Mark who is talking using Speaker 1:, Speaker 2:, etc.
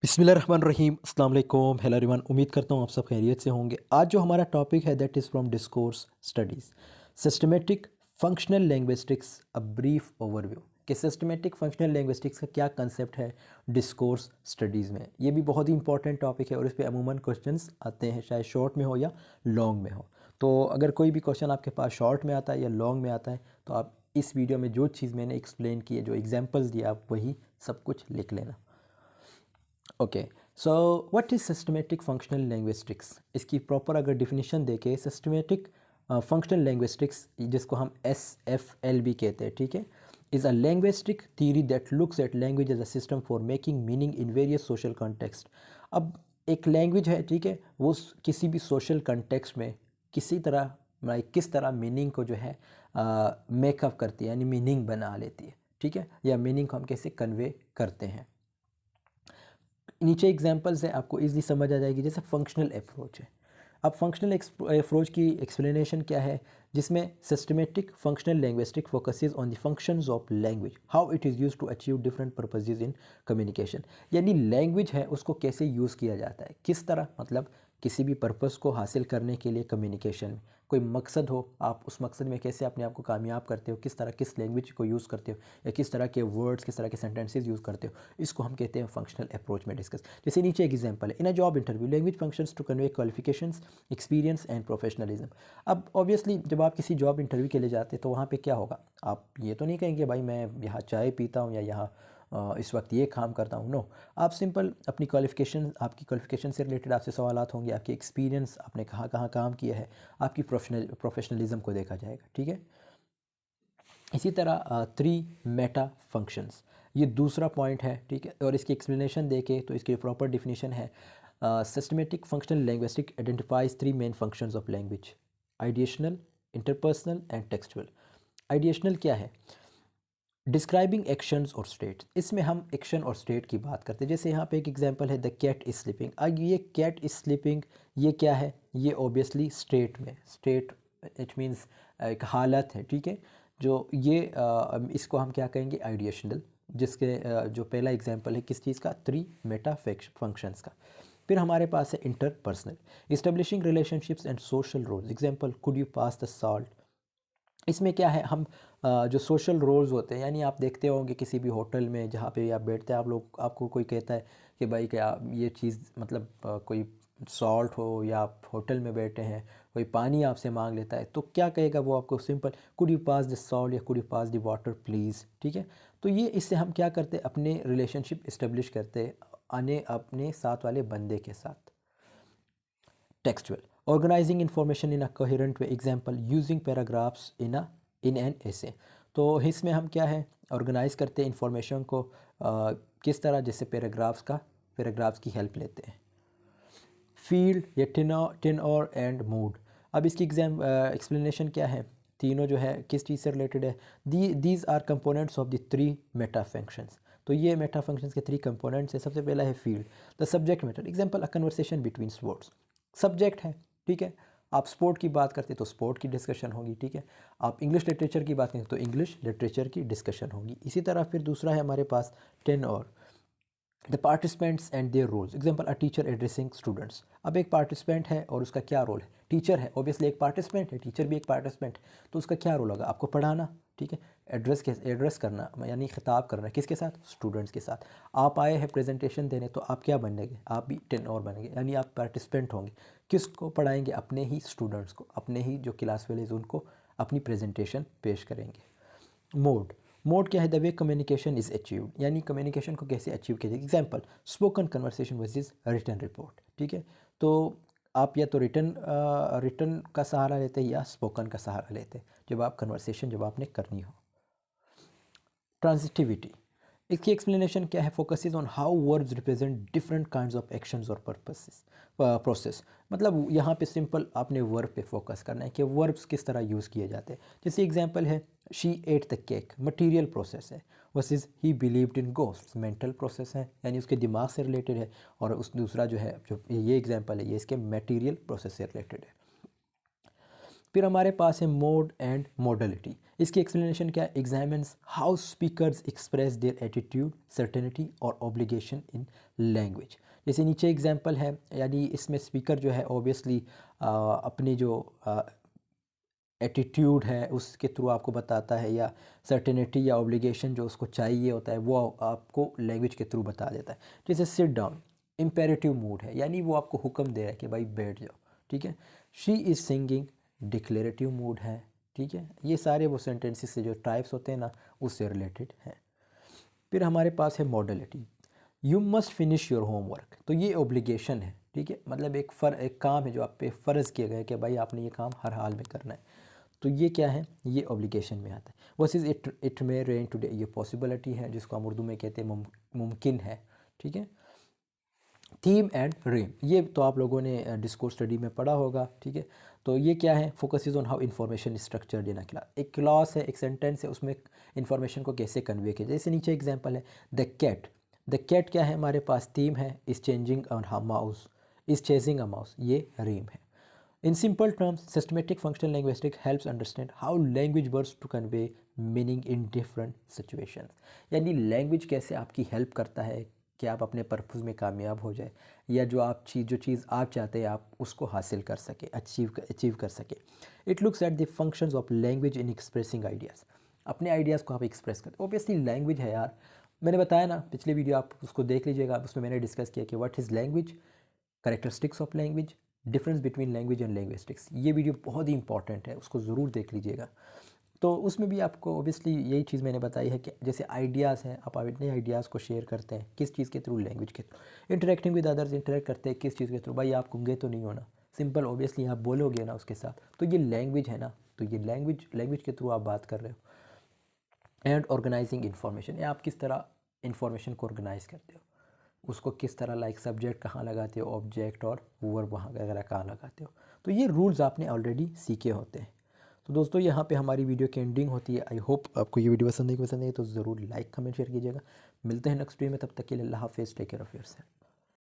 Speaker 1: बिस्मिल्लाहिर्रहमानिर्रहीम अस्सलाम वालेकुम हेलो एवरीवन। उम्मीद करता हूँ आप सब खैरियत से होंगे। आज जो हमारा टॉपिक है that is from discourse studies systematic functional linguistics a brief overview कि सिस्टमेटिक फंक्शनल लिंग्विस्टिक्स का क्या कंसेप्ट है डिस्कोर्स स्टडीज़ में। ये भी बहुत ही इंपॉर्टेंट टॉपिक है और इस पे अमूमन क्वेश्चंस आते हैं, चाहे शॉर्ट में हो या लॉन्ग में हो। तो अगर कोई भी क्वेश्चन आपके पास शॉर्ट में आता है या लॉन्ग में आता है तो आप इस वीडियो में जो चीज़ मैंने एक्सप्लेन की है, जो एग्जाम्पल्स दिए, आप वही सब कुछ लिख लेना। Okay, so what is systematic functional linguistics. इसकी प्रॉपर अगर डिफिनीशन देके सिस्टमेटिक फंक्शनल लिंग्विस्टिक्स, जिसको हम SFL भी कहते हैं, ठीक है, is a linguistic theory that looks at language as a system for making meaning in various social context. अब एक लैंग्वेज है, ठीक है, वो किसी भी सोशल कॉन्टेक्स्ट में किसी तरह किस तरह मीनिंग को जो है मेकअप करती है, यानी मीनिंग बना लेती है, ठीक है, या मीनिंग को हम कैसे कन्वे करते हैं। नीचे एग्जांपल्स है, आपको इजीली समझ आ जाएगी। जैसे फंक्शनल अप्रोच है। अब फंक्शनल अप्रोच की एक्सप्लेनेशन क्या है, जिसमें systematic functional linguistic focuses on the functions of language, how it is used to achieve different purposes in communication. यानी लैंग्वेज है उसको कैसे यूज़ किया जाता है, किस तरह, मतलब किसी भी पर्पस को हासिल करने के लिए कम्युनिकेशन में कोई मकसद हो, आप उस मकसद में कैसे अपने आप को कामयाब करते हो, किस तरह किस लैंग्वेज को यूज़ करते हो, या किस तरह के वर्ड्स, किस तरह के सेंटेंसेस यूज़ करते हो, इसको हम कहते हैं फंक्शनल अप्रोच में डिस्कस। जैसे नीचे एक एग्जांपल है, in a job interview language functions to convey qualifications, experience and professionalism. अब ऑब्वियसली जब आप किसी जॉब इंटरव्यू के लिए जाते हैं तो वहाँ पे क्या होगा, आप ये तो नहीं कहेंगे भाई मैं यहाँ चाय पीता हूँ या यहाँ इस वक्त ये काम करता हूँ। नो, आप सिंपल अपनी क्वालिफ़िकेशन, आपकी क्वालिफ़िकेशन से रिलेटेड आपसे सवालात होंगे, आपके एक्सपीरियंस, आपने कहाँ कहाँ काम किया है, आपकी प्रोफेशनलिज्म को देखा जाएगा, ठीक है। इसी तरह थ्री मेटा फंक्शंस, ये दूसरा पॉइंट है, ठीक है, और इसकी एक्सप्लेनेशन देके तो इसकी प्रॉपर डिफिनीशन है, systematic functional linguistic identifies three main functions of language, ideational, interpersonal and textual. Ideational क्या है, डिस्क्राइबिंग एक्शंस और स्टेट, इसमें हम एक्शन और स्टेट की बात करते हैं। जैसे यहाँ पे एक एग्जांपल है, द कैट इज़ स्लीपिंग। अब ये कैट इज़ स्लीपिंग, ये क्या है, ये ऑब्वियसली स्टेट में, स्टेट इट मीन्स एक हालत है, ठीक है, जो ये इसको हम क्या कहेंगे, आइडिएशनल। जिसके जो पहला एग्जांपल है किस चीज़ का, थ्री मेटा फंक्शंस का। फिर हमारे पास है interpersonal, establishing relationships and social roles, example could you pass the salt. इसमें क्या है, हम जो सोशल रोल्स होते हैं, यानी आप देखते होंगे किसी भी होटल में जहाँ पे आप बैठते हैं, आप लोग, आपको कोई कहता है कि भाई क्या ये चीज़, मतलब कोई सॉल्ट हो, या आप होटल में बैठे हैं, कोई पानी आपसे मांग लेता है, तो क्या कहेगा वो आपको, simple could you pass the salt या could you pass the water please, ठीक है। तो ये इससे हम क्या करते हैं, अपने रिलेशनशिप इस्टेब्लिश करते हैं अपने साथ वाले बंदे के साथ। Textual, organizing information in a coherent way, example using paragraphs in an essay। तो इसमें हम क्या है, ऑर्गेनाइज करते हैं इंफॉर्मेशन को किस तरह, जैसे पैराग्राफ्स की हेल्प लेते हैं। फील्ड या टेनर एंड मूड, अब इसकी एक्सप्लेनेशन क्या है, तीनों जो है किस चीज़ से रिलेटेड है, these are components of the three meta functions. तो ये मेटा फंक्शंस के थ्री कंपोनेंट्स है। सबसे पहला है field, the subject matter, example a conversation between sports, subject है, ठीक है। आप स्पोर्ट की बात करते हैं तो स्पोर्ट की डिस्कशन होगी, ठीक है। आप इंग्लिश लिटरेचर की बात करें तो इंग्लिश लिटरेचर की डिस्कशन होगी। इसी तरह फिर दूसरा है हमारे पास tenor the participants and their roles, example a teacher addressing students. अब एक पार्टिसिपेंट है और उसका क्या रोल है, टीचर है, ऑब्वियसली एक पार्टिसिपेंट है, टीचर भी एक पार्टिसिपेंट, तो उसका क्या रोल होगा, आपको पढ़ाना, ठीक है, एड्रेस करना, यानी खिताब करना, किसके साथ, स्टूडेंट्स के साथ। आप आए हैं प्रेजेंटेशन देने, तो आप क्या बनेंगे, आप भी टेन और बनेंगे, यानी आप पार्टिसिपेंट होंगे। किसको पढ़ाएंगे, अपने ही स्टूडेंट्स को, अपने ही जो क्लास वाले उनको अपनी प्रेजेंटेशन पेश करेंगे। मोड, मोड क्या है, the way communication is achieved, यानी कम्युनिकेशन को कैसे अचीव किया जाए। Example spoken conversation versus written report, ठीक है। तो आप या तो रिटन का सहारा लेते हैं या स्पोकन का सहारा लेते हैं जब आप कन्वर्सेशन, जब आपने करनी हो। ट्रांजिटिविटी, इसकी एक्सप्लेनेशन क्या है, focuses on how verbs represent different kinds of actions और पर्पसेस प्रोसेस। मतलब यहाँ पे सिंपल आपने वर्ब पे फोकस करना है कि वर्ब्स किस तरह यूज़ किए जाते हैं। जैसे एग्जांपल है, she ate the cake, material process है, versus he believed in ghosts, mental process है, यानी उसके दिमाग से रिलेटेड है। और उस दूसरा जो है, जो ये एग्जांपल है, ये इसके मटेरियल प्रोसेस से रिलेटेड है। फिर हमारे पास है मोड एंड मोडलिटी। इसकी एक्सप्लेनेशन क्या है? Examines how speakers express their attitude, certainty और ऑब्लिगेशन इन लैंग्वेज। जैसे नीचे एग्जांपल है, यानी इसमें स्पीकर जो है ऑब्वियसली अपनी जो एटीट्यूड है उसके थ्रू आपको बताता है, या सर्टेनिटी या ऑब्लिगेशन जो उसको चाहिए होता है वो आपको लैंग्वेज के थ्रू बता देता है। जैसे सिट डाउन, इम्पेरेटिव मूड है, यानी वो आपको हुक्म दे रहा है कि भाई बैठ जाओ, ठीक है। She is singing, declarative mood है, ठीक है। ये सारे वो सेंटेंसेस से जो टाइप्स होते हैं ना उससे रिलेटेड हैं। फिर हमारे पास है modality. You must finish your homework, तो ये ओब्लिगेशन है, ठीक है। मतलब एक काम है जो आप पे फ़र्ज़ किया गया है कि भाई आपने ये काम हर हाल में करना है, तो ये क्या है? ये ऑब्लिगेशन में आता है। Versus it may rain today, ये पॉसिबिलिटी है जिसको हम उर्दू में कहते हैं मुमकिन है, ठीक है। थीम एंड रेम, ये तो आप लोगों ने डिस्कोर्स स्टडी में पढ़ा होगा, ठीक है। तो ये क्या है? Focus is on how information structured in a class. एक क्लॉज है, एक सेंटेंस है, उसमें इन्फॉर्मेशन को कैसे कन्वे किया। जैसे नीचे एग्जांपल है द कैट। द कैट क्या है? हमारे पास थीम है, is changing a mouse, is chasing a mouse, ये रेम है। In simple terms, systematic functional linguistics helps understand how language works to convey meaning in different situations। यानी language कैसे आपकी help करता है कि आप अपने पर्पज़ में कामयाब हो जाए, या जो चीज़ आप चाहते हैं आप उसको हासिल कर सके, अचीव कर सके। It looks at the functions of language in expressing ideas. अपने आइडियाज़ को आप एक्सप्रेस करते, ऑब्वियसली लैंग्वेज है यार। मैंने बताया ना पिछले वीडियो, आप उसको देख लीजिएगा, उसमें मैंने डिस्कस किया कि what is language, characteristics of language, difference between language and linguistics. ये वीडियो बहुत ही इंपॉर्टेंट है, उसको ज़रूर देख लीजिएगा। तो उसमें भी आपको ऑब्वियसली यही चीज़ मैंने बताई है कि जैसे आइडियाज़ हैं, आप अपने आइडियाज़ को शेयर करते हैं किस चीज़ के थ्रू? लैंग्वेज के through. Interacting with others, interact करते हैं किस चीज़ के थ्रू? भाई आप गूंगे तो नहीं होना, सिंपल ऑब्वियसली आप बोलोगे ना उसके साथ, तो ये लैंग्वेज है ना। तो ये लैंग्वेज के थ्रू आप बात कर रहे हो। एंड ऑर्गेनाइजिंग इन्फॉर्मेशन, या आप किस तरह इन्फॉर्मेशन को ऑर्गेनाइज करते हो, उसको किस तरह, लाइक सब्जेक्ट कहाँ लगाते हो, ऑब्जेक्ट और वर्ब वहाँ वगैरह कहाँ लगाते हो। तो ये रूल्स आपने ऑलरेडी सीखे होते हैं। तो दोस्तों यहाँ पे हमारी वीडियो की एंडिंग होती है। आई होप आपको ये वीडियो पसंद है तो ज़रूर लाइक कमेंट शेयर कीजिएगा। मिलते हैं नेक्स्ट वीडियो में, तब तक के लिए अल्लाह हाफिज़, टेक केयर ऑफ़ योरसेल्फ।